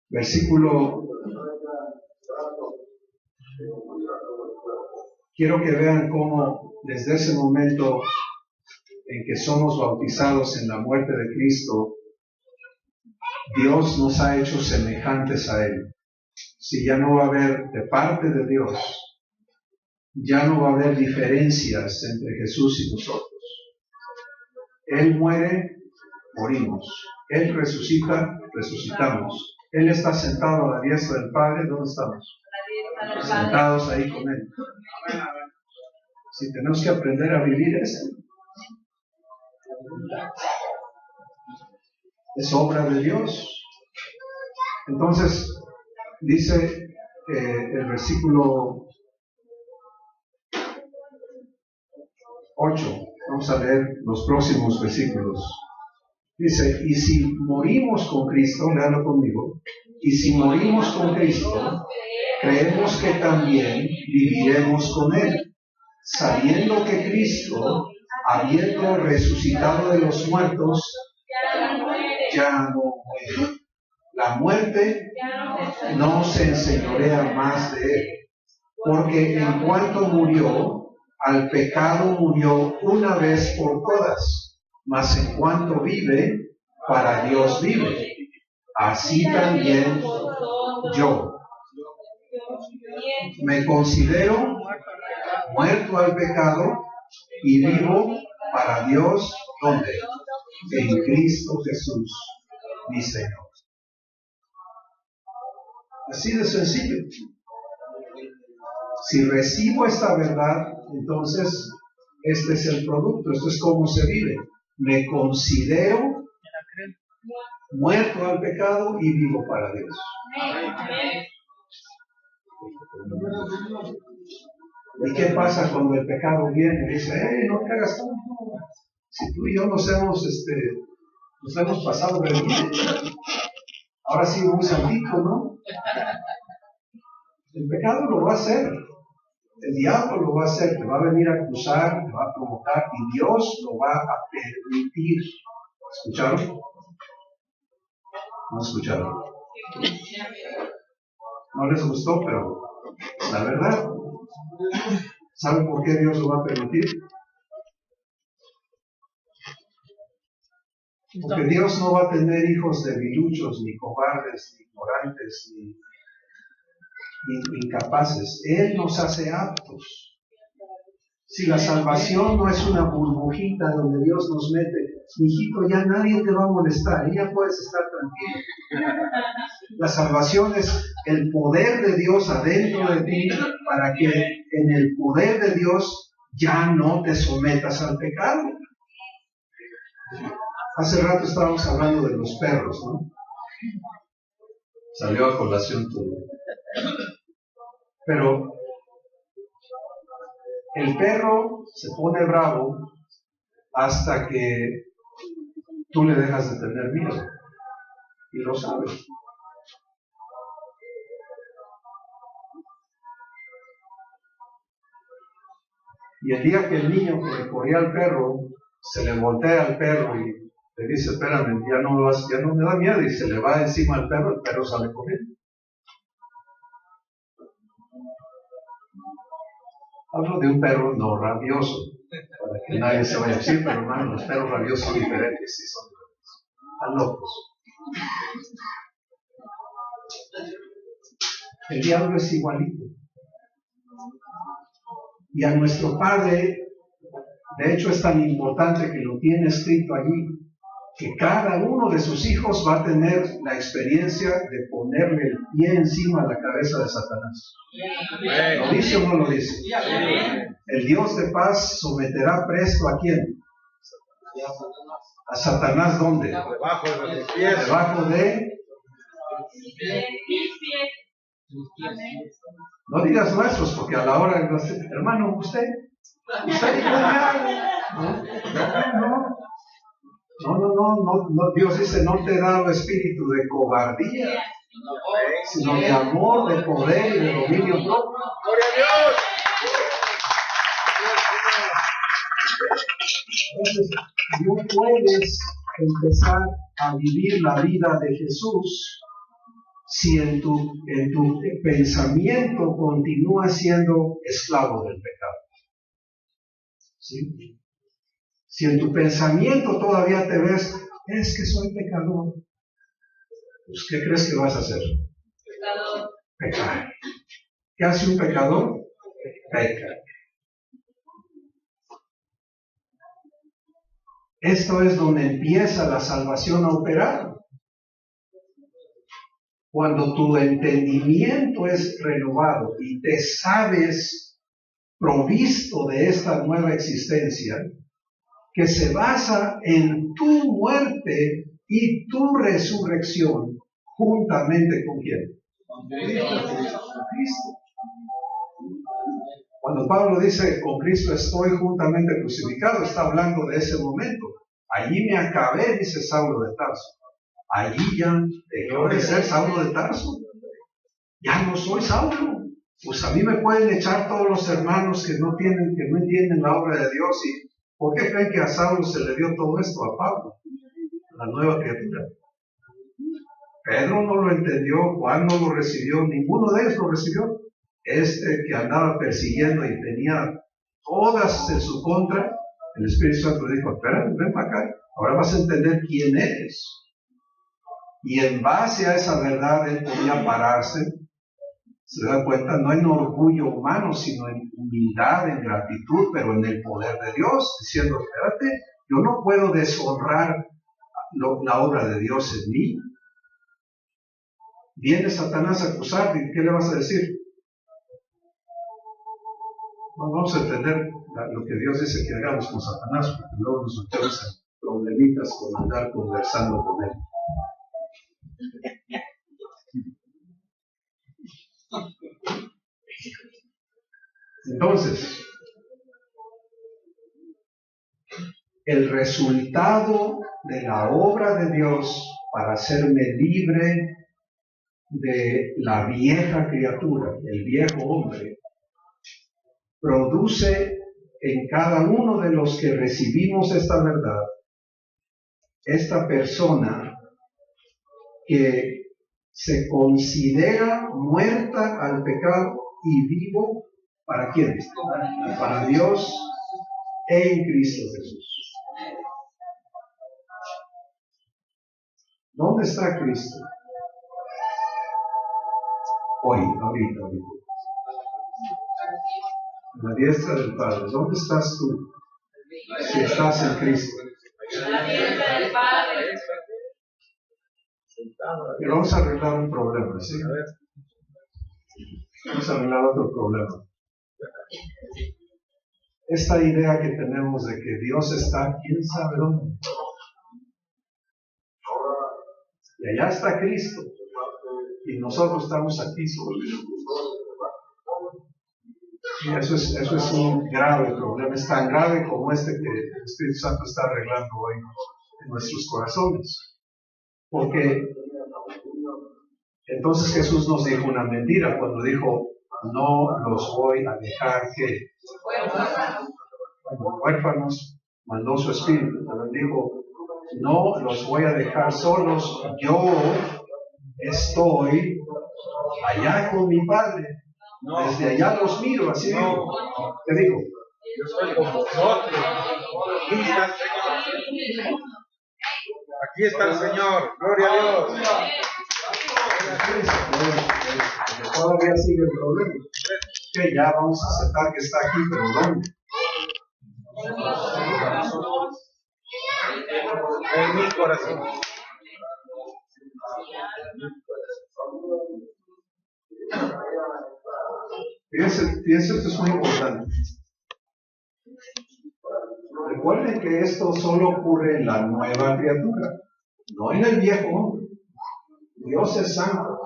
Versículo. Quiero que vean cómo desde ese momento en que somos bautizados en la muerte de Cristo, Dios nos ha hecho semejantes a Él. Si ya no va a haber de parte de Dios, ya no va a haber diferencias entre Jesús y nosotros. Él muere, morimos. Él resucita, resucitamos. Él está sentado a la diestra del Padre. ¿Dónde estamos? Sentados ahí con Él. Si tenemos que aprender a vivir esto. es obra de Dios. Entonces, dice el versículo 8, vamos a leer los próximos versículos. Dice, y si morimos con Cristo, léalo conmigo, y si morimos con Cristo, creemos que también viviremos con Él, sabiendo que Cristo, habiendo resucitado de los muertos, ya no muere. La muerte no se enseñorea más de Él, porque en cuanto murió, al pecado murió una vez por todas, mas en cuanto vive, para Dios vive. Así también yo me considero muerto al pecado y vivo para Dios, ¿dónde? En Cristo Jesús, mi Señor. Así de sencillo. Si recibo esta verdad, entonces este es el producto, esto es cómo se vive. Me considero muerto al pecado y vivo para Dios. ¿Y qué pasa cuando el pecado viene y dice, no te hagas tanto? Si tú y yo nos hemos pasado de bien, ahora sí un santito, ¿no? El pecado lo va a hacer, el diablo lo va a hacer, te va a venir a acusar, te va a provocar y Dios lo va a permitir. ¿Escucharon? ¿No escucharon? No les gustó, pero la verdad. ¿Saben por qué Dios lo va a permitir? Porque Dios no va a tener hijos debiluchos, ni cobardes, ni ignorantes, ni incapaces. Él nos hace aptos. Si la salvación no es una burbujita donde Dios nos mete, hijito, ya nadie te va a molestar, ya puedes estar tranquilo. La salvación es el poder de Dios adentro de ti para que en el poder de Dios ya no te sometas al pecado. Hace rato estábamos hablando de los perros, ¿no? Salió a colación todo. Pero el perro se pone bravo hasta que tú le dejas de tener miedo. Y lo sabes. Y el día que el niño que le corría al perro, se le voltea al perro y le dice, espérame, ya no me da miedo, y se le va encima al perro, el perro sale corriendo. Hablo de un perro no rabioso, para que nadie se vaya a decir, pero hermano, los perros rabiosos son diferentes, sí son diferentes. Están locos. El diablo es igualito. Y a nuestro Padre, de hecho es tan importante que lo tiene escrito allí, que cada uno de sus hijos va a tener la experiencia de ponerle el pie encima de la cabeza de Satanás. ¿Lo dice o no lo dice? El Dios de paz someterá presto ¿a quién? A Satanás, ¿dónde? Debajo de nuestros pies. Debajo de... No digas nuestros, porque a la hora de los... Hermano, usted dijo no, Dios dice, no te he dado espíritu de cobardía, sino de amor, de poder y de dominio propio. ¡Gloria a Dios! Entonces, no puedes empezar a vivir la vida de Jesús si en tu pensamiento continúas siendo esclavo del pecado. ¿Sí? Si en tu pensamiento todavía te ves, es que soy pecador, pues ¿qué crees que vas a hacer? Pecador. Pecar. ¿Qué hace un pecador? Peca. Esto es donde empieza la salvación a operar. Cuando tu entendimiento es renovado y te sabes provisto de esta nueva existencia, que se basa en tu muerte y tu resurrección juntamente con quién? Con Cristo. Cuando Pablo dice, con Cristo estoy juntamente crucificado, está hablando de ese momento. Allí me acabé, dice Saulo de Tarso. Allí ya dejó de ser Saulo de Tarso. Ya no soy Saulo. Pues a mí me pueden echar todos los hermanos que no entienden la obra de Dios. ¿Y por qué creen que a Saulo se le dio todo esto? A Pablo, la nueva criatura. Pedro no lo entendió, Juan no lo recibió, ninguno de ellos lo recibió. Este que andaba persiguiendo y tenía todas en su contra, el Espíritu Santo le dijo, espérate, ven para acá, ahora vas a entender quién eres. Y en base a esa verdad él podía pararse. Se da cuenta, no en orgullo humano, sino en humildad, en gratitud, pero en el poder de Dios, diciendo, espérate, yo no puedo deshonrar la obra de Dios en mí. Viene Satanás a acusarte, ¿y qué le vas a decir? No vamos a entender lo que Dios dice que hagamos con Satanás, porque luego nos metemos en problemitas con andar conversando con él. Entonces, el resultado de la obra de Dios para hacerme libre de la vieja criatura, el viejo hombre, produce en cada uno de los que recibimos esta verdad, esta persona que se considera muerta al pecado y vivo, ¿para quién? Para Dios en Cristo Jesús. ¿Dónde está Cristo? Hoy, ahorita. En la diestra del Padre. ¿Dónde estás tú? Si estás en Cristo. En la diestra del Padre. Y vamos a arreglar un problema, ¿sí? Vamos a arreglar otro problema. Esta idea que tenemos de que Dios está, quién sabe dónde. Y allá está Cristo. Y nosotros estamos aquí solos. Y eso es un grave problema. Es tan grave como este que el Espíritu Santo está arreglando hoy en nuestros corazones. Porque entonces Jesús nos dijo una mentira cuando dijo, no los voy a dejar que como huérfanos, mandó su Espíritu. También dijo, no los voy a dejar solos, yo estoy allá con mi Padre. Desde allá los miro, así digo. Te digo, yo estoy con vosotros. Aquí está el Señor. Gloria a Dios. Todavía sigue el problema. Que ya vamos a aceptar que está aquí, pero ¿dónde? En mi corazón. Fíjense, esto es muy importante. Recuerden que esto solo ocurre en la nueva criatura, no en el viejo hombre. Dios es santo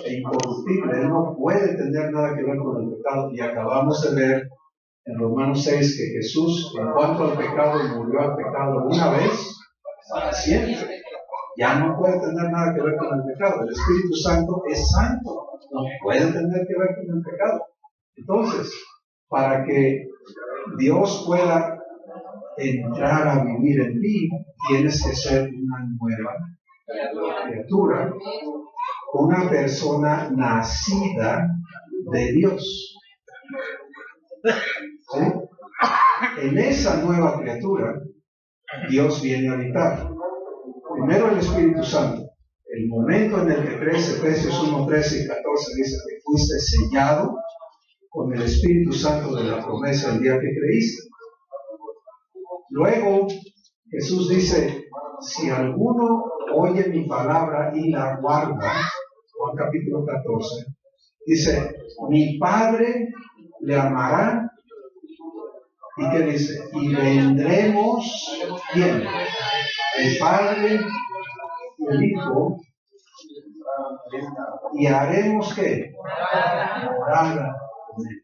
e incorruptible, Él no puede tener nada que ver con el pecado. Y acabamos de ver en Romanos 6 que Jesús, en cuanto al pecado, murió al pecado una vez para siempre. Ya no puede tener nada que ver con el pecado. El Espíritu Santo es santo, no puede tener que ver con el pecado. Entonces, para que Dios pueda entrar a vivir en ti, tienes que ser una nueva criatura, una persona nacida de Dios. ¿Sí? En esa nueva criatura, Dios viene a habitar. Primero el Espíritu Santo. El momento en el que crees, Efesios 1, 13 y 14 dice que fuiste sellado con el Espíritu Santo de la promesa el día que creíste. Luego Jesús dice, si alguno oye mi palabra y la guarda, Juan capítulo 14, dice, mi Padre le amará, ¿y qué dice? Y vendremos, ¿quién? el Padre, el Hijo, y haremos ¿qué? Morada con Él.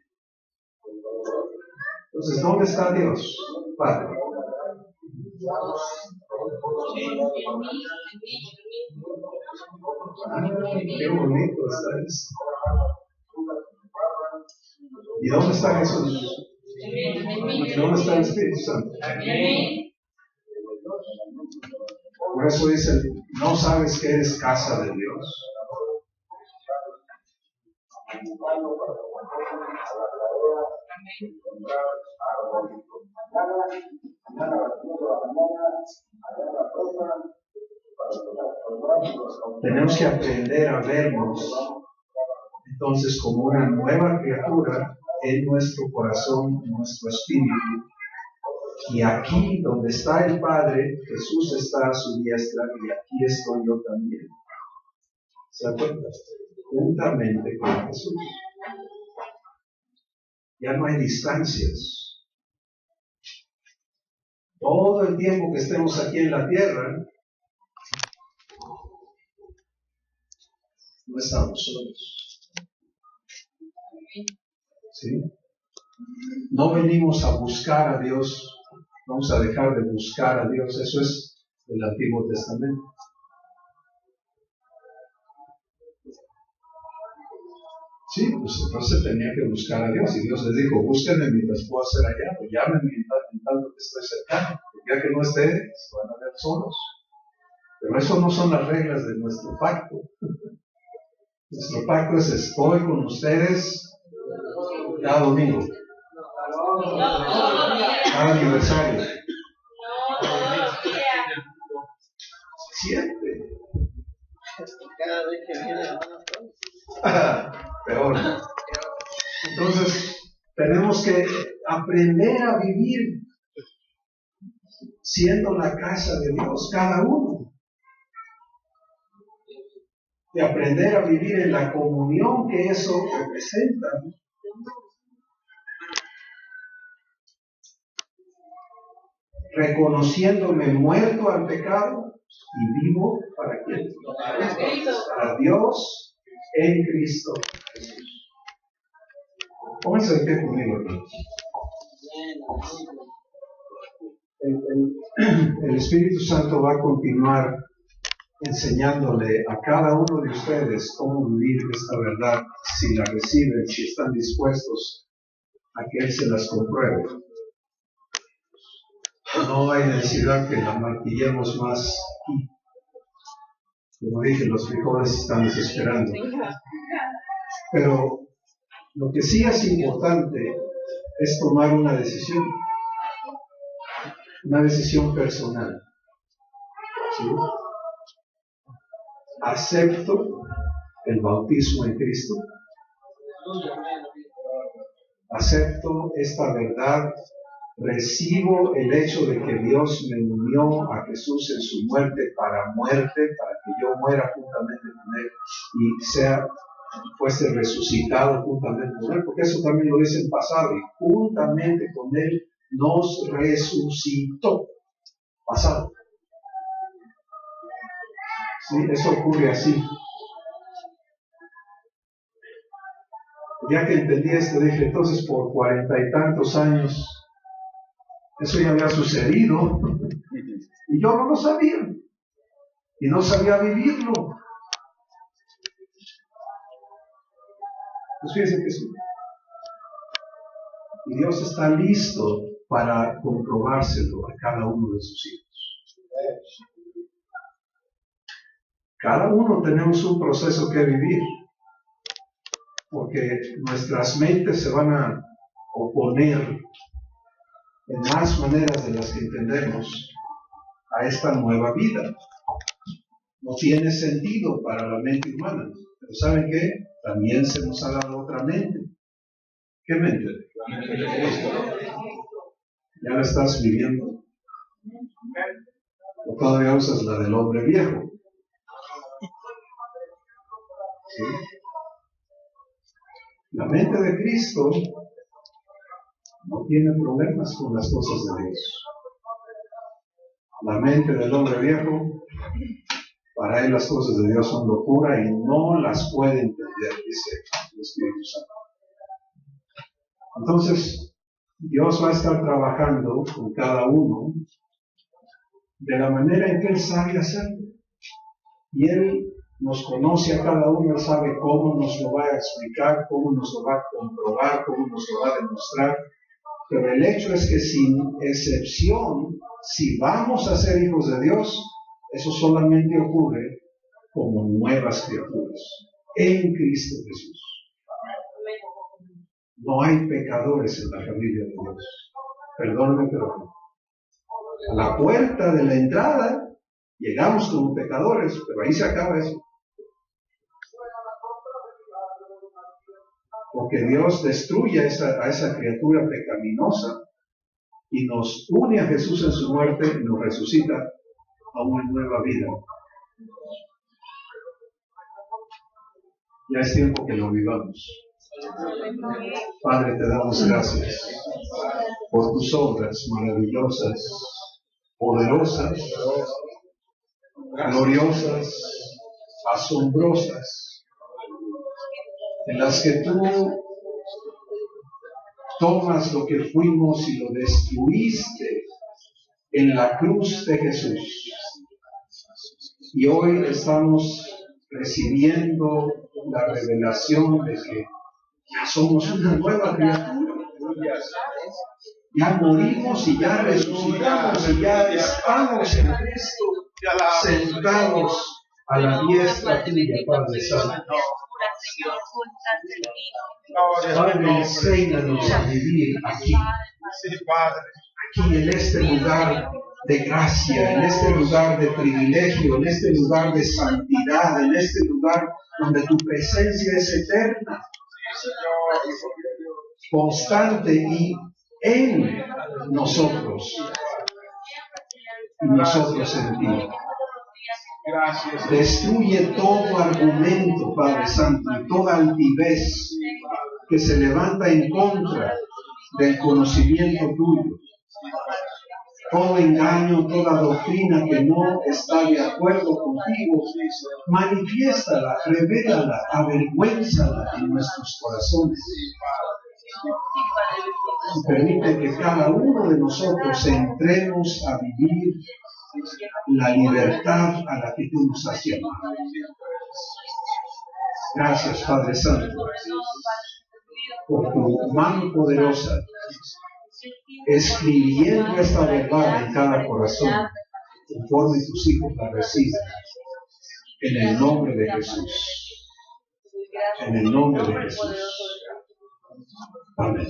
Entonces, ¿dónde está Dios? Padre. Qué bonito está eso. ¿Y dónde está Jesús? ¿Y dónde está el Espíritu Santo? Por eso dice, ¿no sabes que eres casa de Dios? Tenemos que aprender a vernos entonces como una nueva criatura en nuestro corazón, en nuestro espíritu. Y aquí donde está el Padre, Jesús está a su diestra y aquí estoy yo también. ¿Se acuerdan? Juntamente con Jesús. Ya no hay distancias. Todo el tiempo que estemos aquí en la tierra, no estamos solos. ¿Sí? No venimos a buscar a Dios, vamos a dejar de buscar a Dios. Eso es del Antiguo Testamento. Sí, pues entonces tenía que buscar a Dios, y Dios les dijo, búsquenme mientras puedo hacer allá, pues llámenme en tanto que estoy cercano, porque ya que no esté, se van a ver solos. Pero eso no son las reglas de nuestro pacto. Nuestro pacto es, estoy con ustedes cada domingo, cada aniversario, siempre. Cada vez que viene Peor. Entonces, tenemos que aprender a vivir siendo la casa de Dios, cada uno. Y aprender a vivir en la comunión que eso representa. Reconociéndome muerto al pecado y vivo para quién? Para Dios en Cristo Jesús. Pónganse de pie conmigo, hermanos. El Espíritu Santo va a continuar enseñándole a cada uno de ustedes cómo vivir esta verdad, si la reciben, si están dispuestos a que Él se las compruebe. No hay necesidad que la martillemos más aquí. Como dije, los frijoles están desesperando. Pero lo que sí es importante es tomar una decisión personal. ¿Sí? Acepto el bautismo en Cristo. Acepto esta verdad. Recibo el hecho de que Dios me unió a Jesús en su muerte, para que yo muera juntamente con Él y fuese resucitado juntamente con Él, porque eso también lo dice en pasado, y juntamente con Él nos resucitó. Pasado. ¿Sí? Eso ocurre así. Ya que entendí esto, dije, entonces por 40 y tantos años, eso ya había sucedido, y yo no lo sabía, y no sabía vivirlo. Pues fíjense que sí. Y Dios está listo para comprobárselo a cada uno de sus hijos. Cada uno tenemos un proceso que vivir, porque nuestras mentes se van a oponer en más maneras de las que entendemos a esta nueva vida. No tiene sentido para la mente humana, pero ¿saben qué? También se nos ha dado otra mente. ¿Qué mente? La mente de Cristo. ¿Ya la estás viviendo? ¿O todavía usas la del hombre viejo? ¿Sí? La mente de Cristo no tiene problemas con las cosas de Dios. la mente del hombre viejo, para él las cosas de Dios son locura y no las puede entender, dice el Espíritu Santo. Entonces, Dios va a estar trabajando con cada uno de la manera en que Él sabe hacerlo. Y Él nos conoce a cada uno, Él sabe cómo nos lo va a explicar, cómo nos lo va a comprobar, cómo nos lo va a demostrar. Pero el hecho es que sin excepción, si vamos a ser hijos de Dios, eso solamente ocurre como nuevas criaturas en Cristo Jesús. No hay pecadores en la familia de Dios. Perdóname, pero a la puerta de la entrada llegamos como pecadores, pero ahí se acaba eso. Porque Dios destruye a esa criatura pecaminosa y nos une a Jesús en su muerte y nos resucita a una nueva vida. Ya es tiempo que lo vivamos. Padre, te damos gracias por tus obras maravillosas, poderosas, gloriosas, asombrosas, en las que tú tomas lo que fuimos y lo destruiste en la cruz de Jesús. Y hoy estamos recibiendo la revelación de que ya somos una nueva criatura. Ya morimos y ya resucitamos y ya estamos en Cristo sentados a la diestra tuya, Padre Santo. Padre, enséñanos a vivir aquí, aquí en este lugar de gracia, en este lugar de privilegio, en este lugar de santidad, en este lugar donde tu presencia es eterna, constante y en nosotros, y nosotros en ti. Destruye todo argumento, Padre Santo, y toda altivez que se levanta en contra del conocimiento tuyo. Todo engaño, toda doctrina que no está de acuerdo contigo, manifiéstala, revélala, avergüénzala en nuestros corazones. Y permite que cada uno de nosotros entremos a vivir la libertad a la que tú nos has llamado. Gracias, Padre Santo, por tu mano poderosa, escribiendo esta verdad en cada corazón, conforme tus hijos la reciben, en el nombre de Jesús. En el nombre de Jesús. Amén.